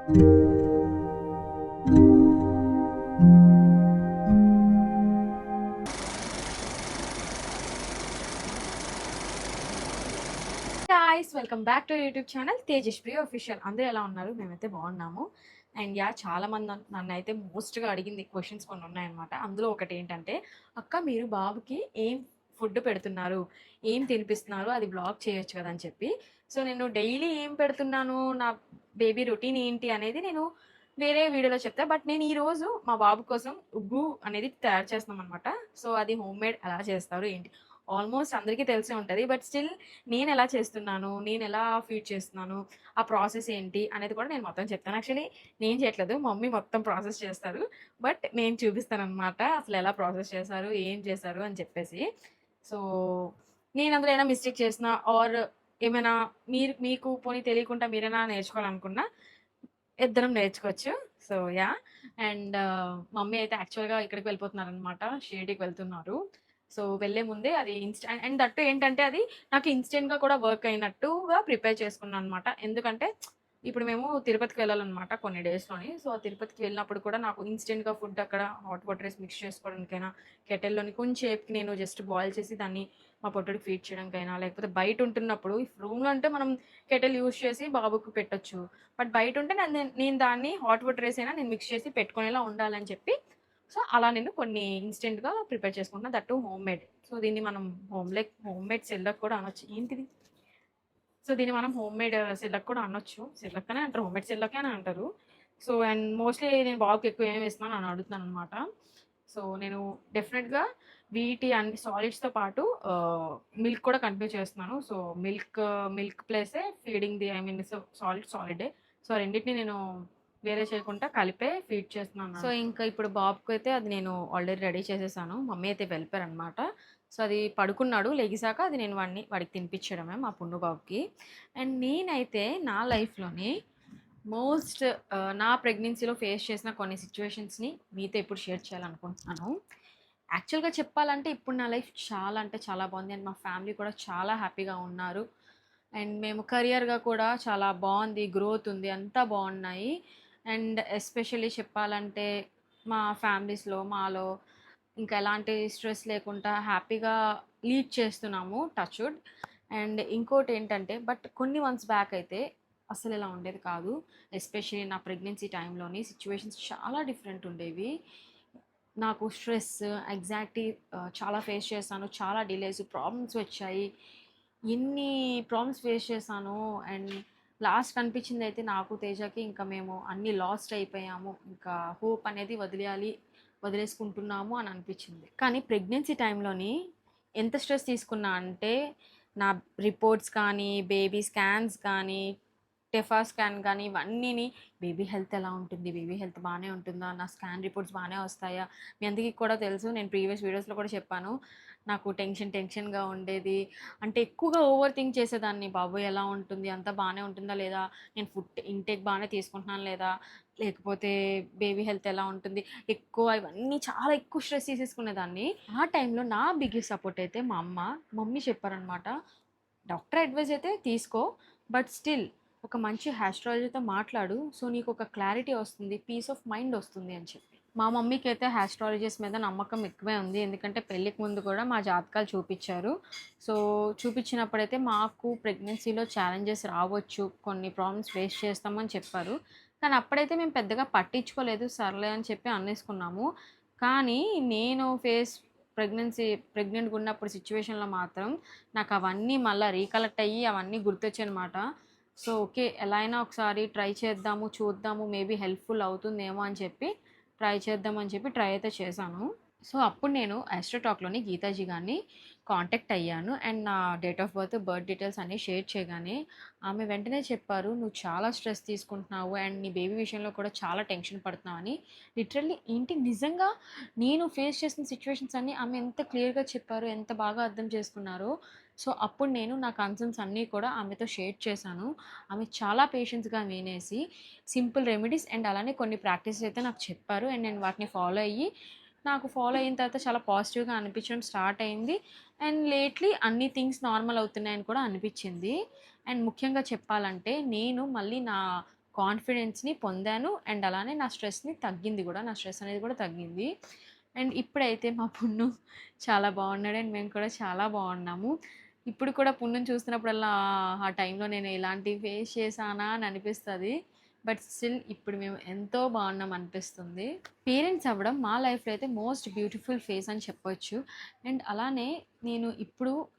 Guys welcome back to YouTube channel Tejaswi official. అందరూ ఎలా ఉన్నారు? మేమైతే బాగున్నాము. అండ్ చాలా మంది నన్ను అయితే మోస్ట్గా అడిగింది క్వశ్చన్స్ కొన్ని ఉన్నాయన్నమాట. అందులో ఒకటి ఏంటంటే, అక్క మీరు బాబుకి ఏం ఫుడ్ పెడుతున్నారు, ఏం తినిపిస్తున్నారు, అది బ్లాగ్ చేయొచ్చు కదా అని చెప్పి. సో నేను డైలీ ఏం పెడుతున్నాను, నా బేబీ రొటీన్ ఏంటి అనేది నేను వేరే వీడియోలో చెప్తా. బట్ నేను ఈరోజు మా బాబు కోసం ఉగ్గు అనేది తయారు చేస్తున్నాం అనమాట. సో అది హోమ్ మేడ్ ఎలా చేస్తారు ఏంటి ఆల్మోస్ట్ అందరికీ తెలిసే ఉంటది. బట్ స్టిల్ నేను ఎలా చేస్తున్నాను, నేను ఎలా ఫీడ్ చేస్తున్నాను, ఆ ప్రాసెస్ ఏంటి అనేది కూడా నేను మొత్తం చెప్తాను. యాక్చువల్లీ నేను చేయట్లేదు, మమ్మీ మొత్తం ప్రాసెస్ చేస్తారు. బట్ నేను చూపిస్తాననమాట అసలు ఎలా ప్రాసెస్ చేశారు, ఏం చేశారు అని చెప్పేసి. సో నేను అందులో ఏమైనా మిస్టేక్ చేసినా ఆర్ ఏమైనా మీకు పోనీ తెలియకుండా మీరైనా నేర్చుకోవాలనుకున్నా ఇద్దరం నేర్చుకోవచ్చు. సో అండ్ మమ్మీ అయితే యాక్చువల్‌గా ఇక్కడికి వెళ్ళిపోతున్నారనమాట. షిరిడీకి వెళ్తున్నారు. సో వెళ్ళే ముందే అది అండ్ దట్టు ఏంటంటే అది నాకు ఇన్‌స్టెంట్‌గా కూడా వర్క్ అయినట్టుగా ప్రిపేర్ చేసుకున్నాను అనమాట. ఎందుకంటే ఇప్పుడు మేము తిరుపతికి వెళ్ళాలనమాట కొన్ని డేస్‌లోని. సో ఆ తిరుపతికి వెళ్ళినప్పుడు కూడా నాకు ఇన్‌స్టెంట్‌గా ఫుడ్ అక్కడ హాట్ వాటర్ ఏసి మిక్స్ చేసుకోవడానికైనా, కెటిల్‌లోని కొంచెంసేపుకి నేను జస్ట్ బాయిల్ చేసి దాన్ని మా పొట్టోడికి ఫీడ్ చేయడానికైనా, లేకపోతే బయట ఉంటున్నప్పుడు రూమ్‌లో అంటే మనం కెటిల్ యూజ్ చేసి బాబుకి పెట్టొచ్చు. బట్ బయట ఉంటే నేను దాన్ని హాట్ వాటర్ ఏసైనా నేను మిక్స్ చేసి పెట్టుకునేలా ఉండాలని చెప్పి సో అలా నేను కొన్ని ఇన్‌స్టెంట్‌గా ప్రిపేర్ చేసుకుంటున్నా. That two home made. So దీన్ని మనం హోమ్ మేడ్ సెర్లాక్ కూడా అనొచ్చు. ఏంటిది? సో దీన్ని మనం హోమ్ మేడ్ సెర్లాక్ కూడా అనొచ్చు. సెర్లాక్ అనే అంటారు. హోమ్ మేడ్ సెర్లాకే అని అంటారు. సో అండ్ మోస్ట్‌లీ నేను బాబుకి ఎక్కువ ఏమి వేస్తున్నాను అని అడుగుతున్నాననమాట. సో నేను డెఫినిట్‌గా వీటి అన్ని సాలిడ్స్‌తో పాటు మిల్క్ కూడా కంటిన్యూ చేస్తున్నాను. సో మిల్క్ ప్లసే ఫీడింగ్‌ది ఐ మీన్ సాలిడే. సో రెండిటిని నేను వేరే చేయకుండా కలిపే ఫీడ్ చేస్తున్నాను. సో ఇంకా ఇప్పుడు బాబుకైతే అది నేను ఆల్రెడీ రెడీ చేసేసాను. మమ్మీ అయితే వెళ్ళిపోయారనమాట. సో అది పడుకున్నాడు. లెగిసాక అది నేను వాడికి తినిపించడమే మా పున్ను బాబుకి. అండ్ నేనైతే నా లైఫ్‌లోని నా ప్రెగ్నెన్సీలో ఫేస్ చేసిన కొన్ని సిట్యుయేషన్స్‌ని మీతో ఇప్పుడు షేర్ చేయాలనుకుంటున్నాను. యాక్చువల్‌గా చెప్పాలంటే ఇప్పుడు నా లైఫ్ చాలా అంటే చాలా బాగుంది. అండ్ మా ఫ్యామిలీ కూడా చాలా హ్యాపీగా ఉన్నారు. అండ్ మేము కెరియర్‌గా కూడా చాలా బాగుంది. గ్రోత్ ఉంది. అంతా బాగున్నాయి. అండ్ ఎస్పెషల్లీ చెప్పాలంటే మా ఫ్యామిలీస్‌లో మాలో ఇంకా ఎలాంటి స్ట్రెస్ లేకుండా హ్యాపీగా లీడ్ చేస్తున్నాము టచ్ వుడ్. అండ్ ఇంకోటేంటంటే బట్ కొన్ని మంత్స్ బ్యాక్ అయితే అసలు ఇలా ఉండేది కాదు. ఎస్పెషల్లీ నా ప్రెగ్నెన్సీ టైంలోని సిచ్యువేషన్స్ చాలా డిఫరెంట్ ఉండేవి. నాకు స్ట్రెస్, యాంగ్జైటీ చాలా ఫేస్ చేశాను. చాలా డిలేస్, ప్రాబ్లమ్స్ వచ్చాయి. ఎన్ని ప్రాబ్లమ్స్ ఫేస్ చేశానో అండ్ లాస్ట్ అనిపించిందయితే నాకు, తేజకి ఇంకా మేము అన్నీ లాస్ట్ అయిపోయాము. ఇంకా హోప్ అనేది వదిలేసుకుంటున్నాము అని అనిపించింది. కానీ ప్రెగ్నెన్సీ టైంలోని ఎంత స్ట్రెస్ తీసుకున్నా అంటే నా రిపోర్ట్స్ కానీ, బేబీ స్కాన్స్ కానీ, టెఫా స్కాన్ కానీ ఇవన్నీని బేబీ హెల్త్ ఎలా ఉంటుంది? బేబీ హెల్త్ బానే ఉంటుందా? నా స్కాన్ రిపోర్ట్స్ బానే వస్తాయా? మీ అందరికీ కూడా తెలుసు. నేను ప్రీవియస్ వీడియోస్‌లో కూడా చెప్పాను. నాకు టెన్షన్‌గా ఉండేది. అంటే ఎక్కువగా ఓవర్ థింక్ చేసేదాన్ని. బాబోయ్! ఎలా ఉంటుంది? అంతా బానే ఉంటుందా లేదా? నేను ఫుడ్ ఇంటేక్ బానే తీసుకుంటున్నాను లేదా? లేకపోతే బేబీ హెల్త్ ఎలా ఉంటుంది? ఇవన్నీ చాలా ఎక్కువ స్ట్రెస్ తీసేసుకునేదాన్ని. ఆ టైంలో నా బిగ్గెస్ట్ సపోర్ట్ అయితే మా అమ్మ. మమ్మీ చెప్పారనమాట. డాక్టర్ అడ్వైస్ అయితే తీసుకో. బట్ స్టిల్ ఒక మంచి ఆస్ట్రాలజర్‌తో మాట్లాడు. సో నీకొక క్లారిటీ వస్తుంది. పీస్ ఆఫ్ మైండ్ వస్తుంది అని చెప్పి. మా మమ్మీకైతే ఆస్ట్రాలజిస్ట్ మీద నమ్మకం ఎక్కువే ఉంది. ఎందుకంటే పెళ్ళికి ముందు కూడా మా జాతకాలు చూపిచ్చారు. సో చూపిచ్చినప్పుడైతే మాకు ప్రెగ్నెన్సీలో ఛాలెంజెస్ రావచ్చు. కొన్ని ప్రాబ్లమ్స్ ఫేస్ చేస్తామని చెప్పారు. కానీ అప్పుడైతే మేము పెద్దగా పట్టించుకోలేదు. సర్లే అని చెప్పి అనేసుకున్నాము. కానీ నేను ప్రెగ్నెంట్‌గా ఉన్నప్పుడు సిట్యుయేషన్‌లో మాత్రం నాకు అవన్నీ మళ్ళా రీకలెక్ట్ అయ్యి అవన్నీ గుర్తొచ్చాయనమాట. So okay. ఎలా అయినా ఒకసారి ట్రై చేద్దాము, చూద్దాము మేబీ హెల్ప్‌ఫుల్ అవుతుందేమో అని చెప్పి ట్రై అయితే చేశాను. సో అప్పుడు నేను ఆస్ట్రోటాక్‌లోని గీతాజీ గారిని కాంటాక్ట్ అయ్యాను. అండ్ నా డేట్ ఆఫ్ బర్త్ డీటెయిల్స్ అన్నీ షేర్ చేయగానే ఆమె వెంటనే చెప్పారు, "నువ్వు చాలా స్ట్రెస్ తీసుకుంటున్నావు అండ్ నీ బేబీ విషయంలో కూడా చాలా టెన్షన్ పడుతున్నావని." లిటరల్లీ ఏంటి నిజంగా నేను ఫేస్ చేసిన సిట్యుయేషన్స్ అన్నీ ఆమె ఎంత క్లియర్‌గా చెప్పారో, ఎంత బాగా అర్థం చేసుకున్నారో. సో అప్పుడు నేను నా కన్సర్న్స్ అన్నీ కూడా ఆమెతో షేర్ చేశాను. ఆమె చాలా పేషెన్స్‌గా వినేసి సింపుల్ రెమెడీస్ అండ్ అలానే కొన్ని ప్రాక్టీసెస్ అయితే నాకు చెప్పారు. అండ్ నేను వాటిని ఫాలో అయిన తర్వాత చాలా పాజిటివ్‌గా అనిపించడం స్టార్ట్ అయింది. అండ్ లేట్‌లీ అన్ని థింగ్స్ నార్మల్ అవుతున్నాయని కూడా అనిపించింది. అండ్ ముఖ్యంగా చెప్పాలంటే నేను మళ్ళీ నా కాన్ఫిడెన్స్ని పొందాను. అండ్ అలానే నా స్ట్రెస్ని తగ్గింది కూడా, నా స్ట్రెస్ అనేది కూడా తగ్గింది. అండ్ ఇప్పుడైతే మా పున్ను చాలా బాగున్నాడు అండ్ మేము కూడా చాలా బాగున్నాము. ఇప్పుడు కూడా పున్నుని చూస్తున్నప్పుడల్లా ఆ టైంలో నేను ఇలాంటివి ఫేస్ చేశానా అని అనిపిస్తుంది. బట్ స్టిల్ ఇప్పుడు మేము ఎంతో బాగున్నాం అనిపిస్తుంది. పేరెంట్స్ అవ్వడం మా లైఫ్లో అయితే మోస్ట్ బ్యూటిఫుల్ ఫేజ్ అని చెప్పొచ్చు. అండ్ అలానే నేను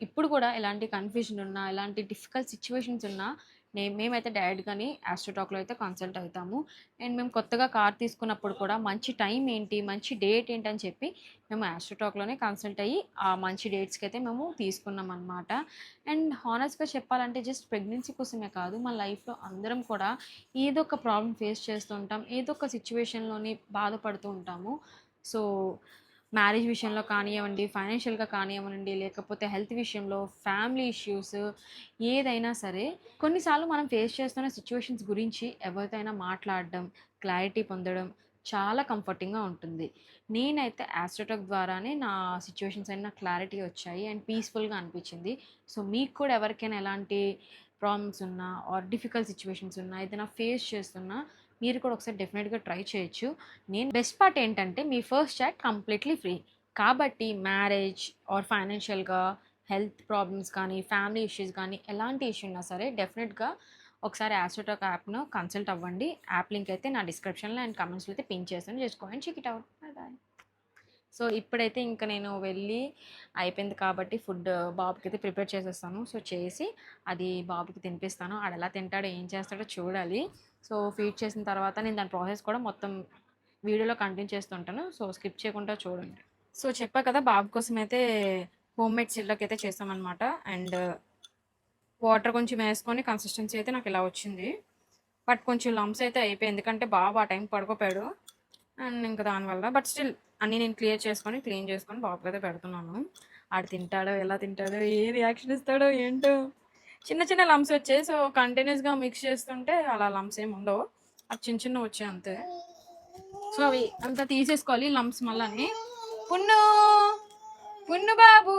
ఇప్పుడు కూడా ఎలాంటి కన్ఫ్యూజన్ ఉన్నా, ఎలాంటి డిఫికల్ట్ సిచ్యువేషన్స్ ఉన్నా మేమైతే డైరెక్ట్గాని ఆస్ట్రోటాక్లో అయితే కన్సల్ట్ అవుతాము. అండ్ మేము కొత్తగా కార్ తీసుకున్నప్పుడు కూడా మంచి టైం ఏంటి, మంచి డేట్ ఏంటి అని చెప్పి మేము ఆస్ట్రోటాక్లోనే కన్సల్ట్ అయ్యి ఆ మంచి డేట్స్కి అయితే మేము తీసుకున్నాం అనమాట. అండ్ హానెస్ట్గా చెప్పాలంటే జస్ట్ ప్రెగ్నెన్సీ కోసమే కాదు, మన లైఫ్లో అందరం కూడా ఏదో ఒక ప్రాబ్లం ఫేస్ చేస్తూ ఉంటాం, ఏదో ఒక సిచ్యువేషన్లోని బాధపడుతూ ఉంటాము. సో మ్యారేజ్ విషయంలో కానివ్వండి, ఫైనాన్షియల్గా కానివ్వండి, లేకపోతే హెల్త్ విషయంలో, ఫ్యామిలీ ఇష్యూస్ ఏదైనా సరే కొన్నిసార్లు మనం ఫేస్ చేస్తున్న సిచ్యువేషన్స్ గురించి ఎవరితో అయినా మాట్లాడడం, క్లారిటీ పొందడం చాలా కంఫర్టింగ్గా ఉంటుంది. నేనైతే ఆస్ట్రోటాక్ ద్వారానే నా సిచ్యువేషన్స్ అయినా క్లారిటీ వచ్చాయి అండ్ పీస్ఫుల్గా అనిపించింది. సో మీకు కూడా ఎవరికైనా ఎలాంటి ప్రాబ్లమ్స్ ఉన్నా ఆర్ డిఫికల్ట్ సిచ్యువేషన్స్ ఉన్నా, ఏదైనా ఫేస్ చేస్తున్నా మీరు కూడా ఒకసారి డెఫినెట్గా ట్రై చేయొచ్చు. నేను బెస్ట్ పార్ట్ ఏంటంటే మీ ఫస్ట్ చాట్ కంప్లీట్లీ ఫ్రీ. కాబట్టి మ్యారేజ్ ఆర్ ఫైనాన్షియల్గా, హెల్త్ ప్రాబ్లమ్స్ కానీ, ఫ్యామిలీ ఇష్యూస్ కానీ ఎలాంటి ఇష్యూ ఉన్నా సరే డెఫినెట్గా ఒకసారి ఆస్ట్రోటాక్ యాప్ను కన్సల్ట్ అవ్వండి. యాప్ లింక్ అయితే నా డిస్క్రిప్షన్లో అండ్ కమెంట్స్లో అయితే పిన్ చేస్తాను, చేసుకోండి, check it out. Bye bye. So ఇప్పుడైతే ఇంకా నేను వెళ్ళి అయిపోయింది కాబట్టి ఫుడ్ బాబుకి అయితే ప్రిపేర్ చేసేస్తాను. సో చేసి అది బాబుకి తినిపిస్తాను. ఆడు ఎలా తింటాడో ఏం చేస్తాడో చూడాలి. సో ఫీడ్ చేసిన తర్వాత నేను దాని ప్రాసెస్ కూడా మొత్తం వీడియోలో కంటిన్యూ చేస్తుంటాను. సో స్కిప్ చేయకుండా చూడండి. సో చెప్పా కదా, బాబు కోసం అయితే హోమ్ మేడ్ సిర్లాక్ అయితే చేస్తామన్నమాట. అండ్ వాటర్ కొంచెం వేసుకొని కన్సిస్టెన్సీ అయితే నాకు ఇలా వచ్చింది. బట్ కొంచెం లమ్స్ అయితే అయిపోయి, ఎందుకంటే బాబు ఆ టైం పడుకోపోయాడు అండ్ ఇంకా దానివల్ల. బట్ స్టిల్ అన్నీ నేను క్లీన్ చేసుకొని బాబుకి అయితే పెడుతున్నాను. ఆడు తింటాడో, ఎలా తింటాడో, ఏ రియాక్షన్ ఇస్తాడో ఏంటో. చిన్న చిన్న లమ్స్ వచ్చాయి. సో కంటిన్యూస్గా మిక్స్ చేస్తుంటే అలా లమ్స్ ఏమి ఉండవు, అది చిన్న చిన్న వచ్చాయి అంతే. సో అవి అంతా తీసేసుకోవాలి లమ్స్ మళ్ళీ. పున్ను పున్ను బాబు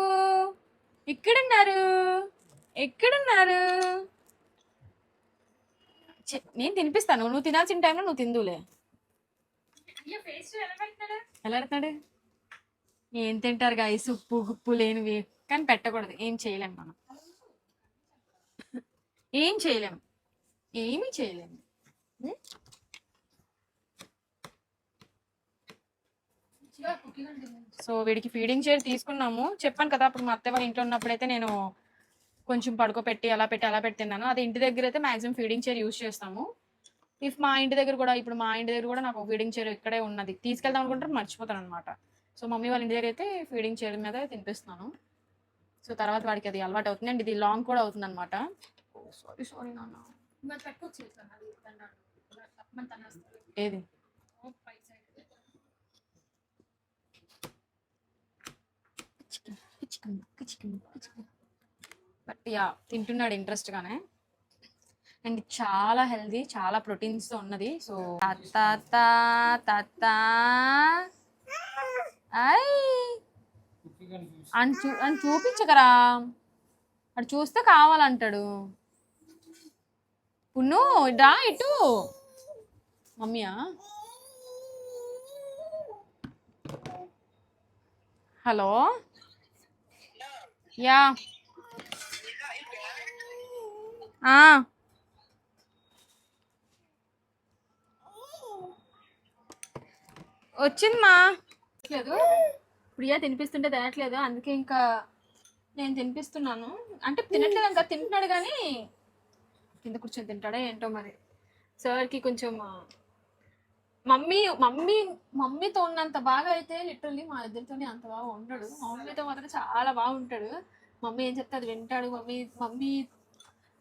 ఎక్కడున్నారు, ఎక్కడున్నారు? నేను తినిపిస్తాను, నువ్వు తినాల్సిన టైంలో నువ్వు తిందులే. ఎలా పెడతాడు? ఏం తింటారు గాయస్, ఉప్పు గుప్పు లేనివి. కానీ పెట్టకూడదు, ఏం చేయలేము మనం, ఏం చేయలేము, ఏమీ చేయలేము. సో వీడికి ఫీడింగ్ చైర్ తీసుకున్నాము. చెప్పాను కదా, అప్పుడు మా అత్తయ్య వాళ్ళ ఇంట్లో ఉన్నప్పుడైతే నేను కొంచెం పడుకోపెట్టి అలా పెట్టి తిన్నాను. అది ఇంటి దగ్గర అయితే మాక్సిమం ఫీడింగ్ చైర్ యూజ్ చేస్తాము. ఇఫ్ మా ఇంటి దగ్గర కూడా నాకు ఫీడింగ్ చైర్ ఇక్కడే ఉన్నది, తీసుకెళ్దాం అనుకుంటారు మర్చిపోతాను అనమాట. సో మమ్మీ వాళ్ళ ఇంటి దగ్గర అయితే ఫీడింగ్ చైర్ మీద తినిపిస్తున్నాను. సో తర్వాత వాడికి అది అలవాటు అవుతుంది అండ్ ఇది లాంగ్ కూడా అవుతుంది అనమాట. సారీ నాన్న. ఏది బట్ యా తింటున్నాడు ఇంట్రెస్ట్గానే. అండ్ చాలా హెల్దీ, చాలా ప్రోటీన్స్తో ఉన్నది. సో అని చూపించకరా, అటు చూస్తే కావాలంటాడు. పున్ను డా ఇటు. మమ్మీయా? హలో, యా వచ్చిందమ్మా. లేదు ప్రియా తినిపిస్తుంటే తినట్లేదు, అందుకే ఇంకా నేను తినిపిస్తున్నాను. అంటే తినట్లేదు ఇంకా, తింటున్నాడు కానీ కింద కూర్చొని తింటాడా ఏంటో మరి. సార్కి కొంచెం మమ్మీతో ఉన్నంత బాగా అయితే లిటరల్లీ మా ఇద్దరితోనే అంత బాగా ఉండడు. మమ్మీతో మాత్రం చాలా బాగా ఉంటాడు. మమ్మీ ఏం చెప్తే అది వింటాడు.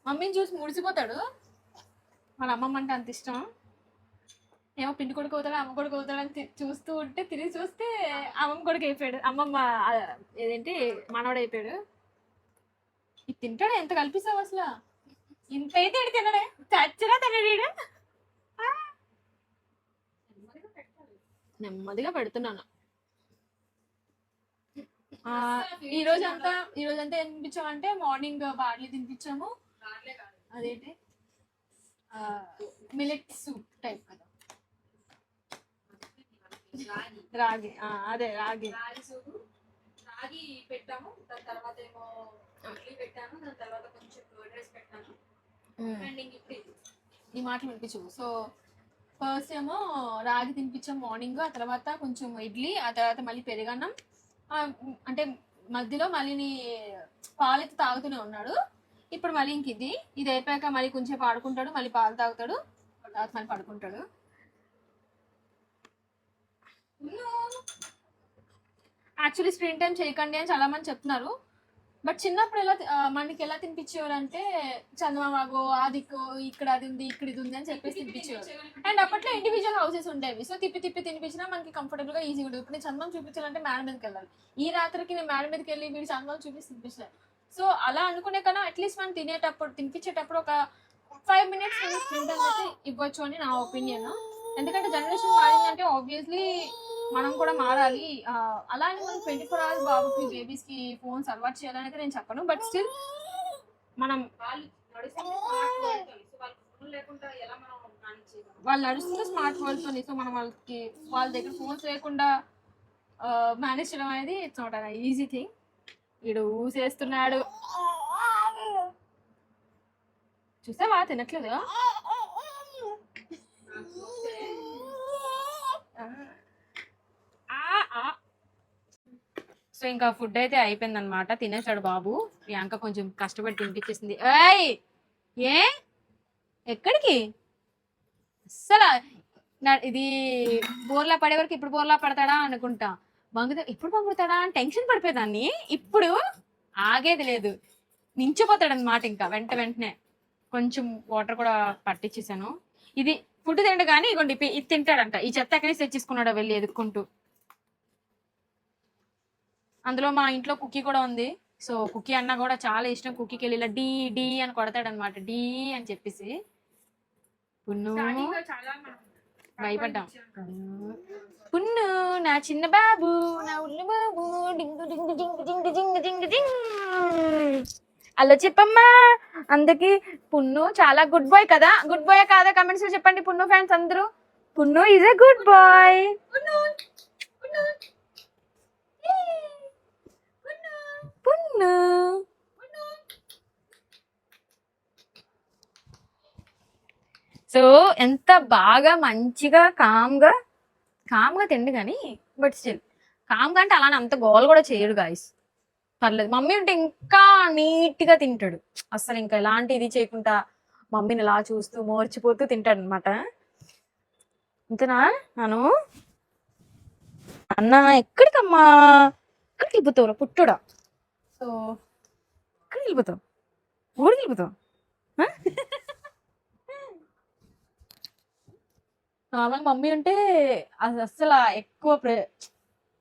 మమ్మీని చూసి ముడిసిపోతాడు. వాళ్ళ అమ్మమ్మ అంటే అంత ఇష్టం. ఏమో పిండి కొడుకు అవుతాడు, అమ్మ కొడుకు అవుతాడు అని చూస్తూ ఉంటే తిరిగి చూస్తే అమ్మమ్మ కొడుకు అయిపోయాడు, అమ్మమ్మ ఏదేంటి మనవడు అయిపోయాడు. ఇది తింటాడా? ఎంత కల్పిస్తావు అసలు? ఇంత అయితే తినడే, చచ్చినా తినడు. నెమ్మదిగా పెడుతున్నాను. ఈ రోజంతా ఏం తినిపించామంటే మార్నింగ్ బార్లీ తినిపించాము. అదేంటి మిలెట్ సూప్ టైప్ కదా. రాగి అదే రాగి సూపు. రాగి పెట్టాము, దాని తర్వాత ఏమో ఇడ్లీ పెట్టాను, దాని తర్వాత కొంచెం కర్డ్ రైస్ పెట్టాను. అండ్ ఇంక ఇప్పుడు ఈ మాటలు వినిపించు. సో ఫస్ట్ ఏమో రాగి తినిపించాం మార్నింగ్, ఆ తర్వాత కొంచెం ఇడ్లీ, ఆ తర్వాత మళ్ళీ పెరుగన్నం. అంటే మధ్యలో మళ్ళీ పాలైతే తాగుతూనే ఉన్నాడు. ఇప్పుడు మళ్ళీ ఇంక ఇది అయిపోయాక మళ్ళీ కొంచెం ఆడుకుంటాడు, మళ్ళీ పాలు తాగుతాడు, తర్వాత మళ్ళీ పడుకుంటాడు. యాక్చువల్లీ స్క్రీన్ టైం చేయకండి అని చాలా మంది చెప్తున్నారు. బట్ చిన్నప్పుడు మనకి ఎలా తినిపించేవారు అంటే చందమామగో ఆదికో ఇక్కడ అది ఉంది ఇక్కడ ఇది ఉంది అని చెప్పేసి తినిపించేవారు. అండ్ అప్పట్లో ఇండివిజువల్ హౌసెస్ ఉండేవి. సో తిప్పి తినిపించినా మనకి కంఫర్టబుల్ గా ఈజీగా ఉంటుంది. ఇప్పుడు నేను చందమామ చూపించాలంటే మేడ మీదకి వెళ్ళాలి. ఈ రాత్రికి నేను మేడ మీదకి వెళ్ళి వీడు చందమామ చూపిస్తే తినిపించలేదు. సో అలా అనుకునే కన్నా అట్లీస్ట్ మనం తినిపించేటప్పుడు ఒక 5 minutes స్క్రీన్ టైం అయితే ఇవ్వచ్చు అని నా ఒపీనియన్. ఎందుకంటే జనరేషన్ మారిందంటే ఆబ్వియస్లీ మనం కూడా మారాలి. అలానే మనం 24 hours బాబుకి బేబీస్ కి ఫోన్స్ అలవాటు చేయాలని అయితే నేను చెప్పను. బట్ స్టిల్ మనం వాళ్ళు నడుస్తున్న స్మార్ట్ వరల్డ్ తోని, సో మనం వాళ్ళ దగ్గర ఫోన్స్ లేకుండా మేనేజ్ చేయడం అనేది it's not an easy thing. వీడు ఊసేస్తున్నాడు, చూసావా తినట్లేదు. సో ఇంకా ఫుడ్ అయితే అయిపోయింది అనమాట, తినేసాడు బాబు. ప్రియాంక కొంచెం కష్టపడి తినిపించేసింది. ఏయ్ ఏ ఎక్కడికి అస్సలు ఇది బోర్లా పడే వరకు ఇప్పుడు బోర్లా పడతాడా అనుకుంటా, ఎప్పుడు పంపుతాడా అని టెన్షన్ పడిపోయేదాన్ని. ఇప్పుడు ఆగేది లేదు, నించిపోతాడు అనమాట. ఇంకా వెంటనే కొంచెం వాటర్ కూడా పట్టించేసాను. ఇది ఫుడ్ తిండు కానీ ఇగోండి ఇది తింటాడంట. ఈ చెత్త ఎక్కడి నుంచి తెచ్చేసుకున్నాడో వెళ్ళి ఎదుక్కుంటూ. అందులో మా ఇంట్లో కుక్కీ కూడా ఉంది. సో కుక్కీ అన్న కూడా చాలా ఇష్టం. కుక్కీకి వెళ్ళి ఇలా డి అని కొడతాడు అనమాట, డి అని చెప్పేసి. పున్ను భయపడ్డాం. పున్ను నా చిన్న బాబు, నా ఉల్లు బాబు, డింగు డింగు డింగు డింగు డింగు డింగు డింగ్. అలా చెప్పమ్మా. అందుకే పున్ను చాలా గుడ్ బాయ్ కదా. గుడ్ బాయ్ కాదా కమెంట్స్ లో చెప్పండి పున్ను ఫ్యాన్స్ అందరూ. Punnu is a good boy. Punnu so ఎంత బాగా మంచిగా కామ్గా తిండి కానీ, బట్ స్టిల్ కామ్గా అంటే అలానే అంత గోల్ కూడా చేయడు గాయస్. పర్లేదు, మమ్మీ ఉంటే ఇంకా నీట్గా తింటాడు. అసలు ఇంకా ఎలాంటి ఇది చేయకుండా మమ్మీని ఇలా చూస్తూ మోర్చిపోతూ తింటాడు అనమాట. ఇంతనా నాను అన్న ఎక్కడికమ్మా, ఎక్కడికి వెళ్ళిపోతావురా పుట్టుడా. సో ఎక్కడికి వెళ్ళిపోతావు, ఊరికి వెళ్ళిపోతావు. నార్మల్ మమ్మీ ఉంటే అసలు ఎక్కువ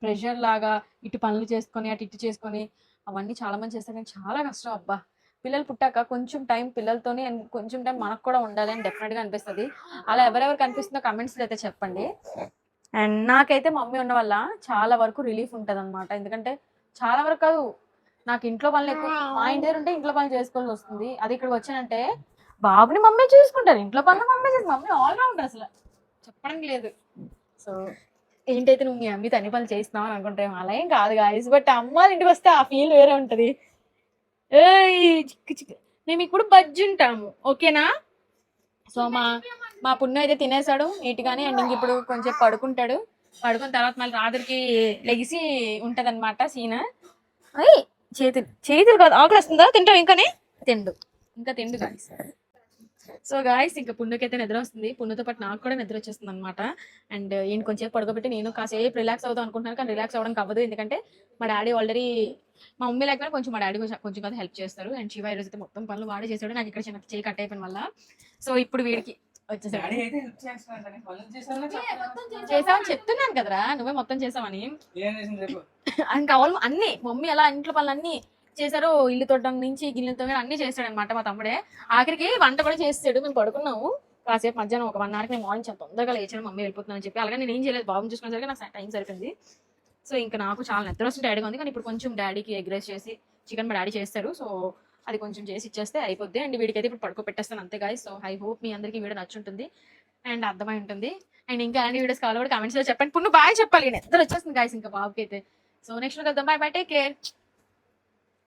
ప్రెషర్ లాగా ఇటు పనులు చేసుకొని అటు ఇటు చేసుకొని అవన్నీ చాలా మంది చేస్తారు కానీ చాలా కష్టం అబ్బా. పిల్లలు పుట్టాక కొంచెం టైం పిల్లలతోనే కొంచెం టైం మనకు కూడా ఉండాలి అని డెఫినెట్గా అనిపిస్తుంది. అలా ఎవరెవరికి అనిపిస్తుందో కమెంట్స్లో అయితే చెప్పండి. అండ్ నాకైతే మమ్మీ ఉన్న వల్ల చాలా వరకు రిలీఫ్ ఉంటుంది అనమాట. ఎందుకంటే చాలా వరకు కాదు, నాకు ఇంట్లో పనులు ఎక్కువ. మా ఇంటి దగ్గర ఉంటే ఇంట్లో పనులు చేసుకోవాల్సి వస్తుంది. అది ఇక్కడికి వచ్చానంటే బాబుని మమ్మీ చూసుకుంటారు, ఇంట్లో పనులు మమ్మీ చేసి మమ్మీ ఆల్రౌండర్ అసలు చెప్పడం లేదు. సో ఏంటైతే నువ్వు మీ అమ్మి తని పనులు చేస్తున్నావు అని అనుకుంటాం, అలా ఏం కాదు గాయస్. బట్ అమ్మాళ్ళ ఇంటికి వస్తే ఆ ఫీల్ వేరే ఉంటుంది. మేము ఇప్పుడు బజ్జి ఉంటాము, ఓకేనా. సో మా పుణ్యం అయితే తినేసాడు నీట్గానే. అండ్ ఇంక ఇప్పుడు కొంచెం పడుకుంటాడు. పడుకున్న తర్వాత మళ్ళీ రాత్రికి లెగిసి ఉంటది అనమాట సీన్. అయ్యి చేతులు కాదు, ఆకలి వస్తుందా, తింటావు ఇంకానే ఇంకా తిండు గాయస్. సో గాయస్ ఇంకా పుణ్యకైతే నిద్ర వస్తుంది, పుణ్యతో పాటు నాకు కూడా నిద్ర వచ్చేస్తుంది అనమాట. అండ్ ఈయన కొంచెం పడుకోబెట్టి నేను కాసేపు రిలాక్స్ అవుతాం అనుకుంటున్నాను, కానీ రిలాక్స్ అవ్వడానికి అవ్వదు. ఎందుకంటే మా డాడీ ఆల్రెడీ, మా మమ్మీ లేకపోతే కొంచెం మా డాడీ కొంచెం కదా హెల్ప్ చేస్తారు. అండ్ శివ ఈరోజు అయితే మొత్తం పనులు వాడే చేశాడు, నాకు ఇక్కడ చిన్న చేయి కట్ అయిపోయిన వల్ల. సో ఇప్పుడు వీడికి వచ్చేసాడు. చేసావని చెప్తున్నాను కదరా, నువ్వే మొత్తం చేసావని. ఇంకా అన్ని మమ్మీ అలా ఇంట్లో పనులు అన్ని చేశారు. ఇల్లు తొట్టడం నుంచి గిన్నెలతో అన్ని చేస్తాడు అనమాట మా తమ్ముడే. ఆఖరికి వంట కూడా చేస్తాడు. మేము పడుకున్నాము కాసేపు మధ్యాహ్నం ఒక 1 hour. నేను మార్నింగ్ చాలా తొందరగా లేచాను మమ్మీ వెళ్ళిపోతున్నాను చెప్పి. అలాగే నేను ఏం చేయలేదు, బాబుని చూసుకునేసరికి నాకు టైం సరిపోయింది. సో ఇంకా నాకు చాలా నిద్ర వస్తుంది డాడీగా ఉంది. కానీ ఇప్పుడు కొంచెం డాడీకి ఎగ్ రైస్ చేసి చికెన్ మా డాడీ చేస్తారు. సో అది కొంచెం చేసి ఇచ్చేస్తే అయిపోద్ది. అండ్ వీడికైతే ఇప్పుడు పడుకోబెట్టేస్తాను అంతే గాయ్స్. సో ఐ హోప్ మీ అందరికీ వీడియో నచ్చుంటుంది అండ్ అర్థమై ఉంటుంది. అండ్ ఇంకా ఎలాంటి వీడియోస్ కావాలో కూడా కామెంట్స్లో చెప్పండి. ఇప్పుడు నువ్వు బాయ్ చెప్పాలి, నిద్ర వచ్చేస్తుంది గాయ్స్ ఇంకా బాబుకి అయితే. సో నెక్స్ట్ కలుద్దాం. By by, take care.